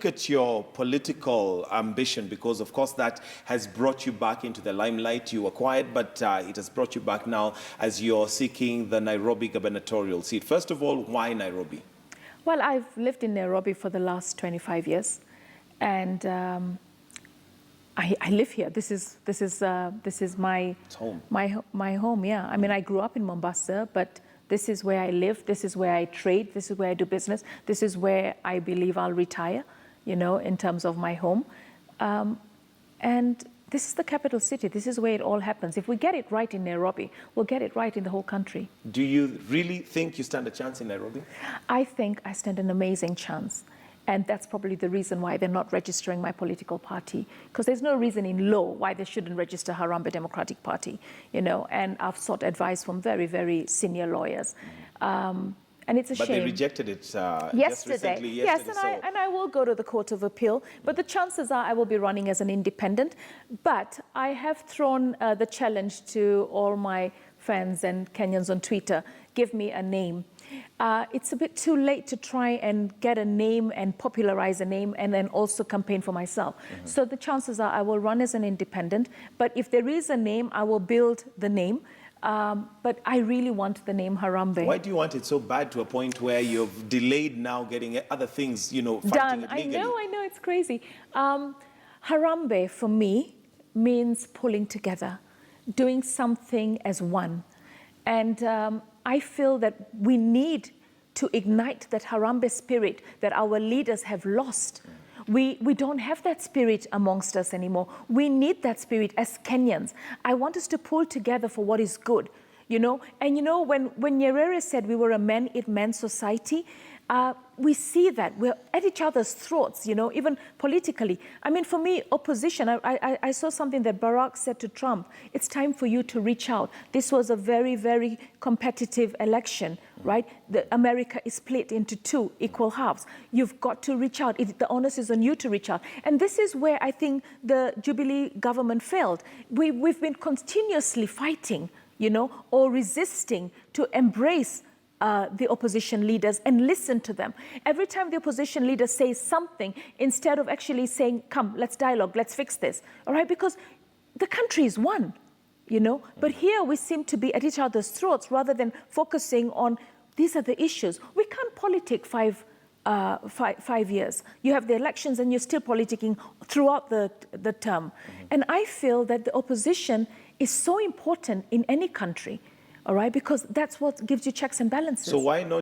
at your political ambition, because of course that has brought you back into the limelight. You were quiet, but it has brought you back now as you're seeking the Nairobi gubernatorial seat. First of all, why Nairobi? Well, I've lived in Nairobi for the last 25 years, and I live here. This is my home. My home. Yeah. I mean, I grew up in Mombasa, but this is where I live. This is where I trade. This is where I do business. This is where I believe I'll retire, you know, in terms of my home. And this is the capital city. This is where it all happens. If we get it right in Nairobi, we'll get it right in the whole country. Do you really think you stand a chance in Nairobi? I think I stand an amazing chance. And that's probably the reason why they're not registering my political party. Because there's no reason in law why they shouldn't register Harambee Democratic Party, you know. And I've sought advice from very, very senior lawyers. And it's a shame. But they rejected it yesterday. Just recently. Yes, and I will go to the Court of Appeal. But the chances are I will be running as an independent. But I have thrown the challenge to all my fans and Kenyans on Twitter, give me a name. It's a bit too late to try and get a name and popularize a name and then also campaign for myself. So the chances are I will run as an independent. But if there is a name, I will build the name. But I really want the name Harambee. Why do you want it so bad to a point where you've delayed now getting other things, you know, fighting it legally? I know, it's crazy. Harambee for me means pulling together, doing something as one. And I feel that we need to ignite that Harambee spirit that our leaders have lost. We don't have that spirit amongst us anymore. We need that spirit as Kenyans. I want us to pull together for what is good, you know. And you know, when Nyerere said we were a man-eat-man society, we see that we're at each other's throats, you know, even politically. I mean, for me, opposition, I saw something that Barack said to Trump, it's time for you to reach out. This was a very, very competitive election, right? America is split into two equal halves. You've got to reach out. The onus is on you to reach out. And this is where I think the Jubilee government failed. We've been continuously fighting, you know, or resisting to embrace the opposition leaders and listen to them. Every time the opposition leader says something, instead of actually saying, come, let's dialogue, let's fix this, all right? Because the country is one, you know? But here we seem to be at each other's throats rather than focusing on, these are the issues. We can't politic 5 years. You have the elections and you're still politicking throughout the term. And I feel that the opposition is so important in any country, all right, because that's what gives you checks and balances. So why not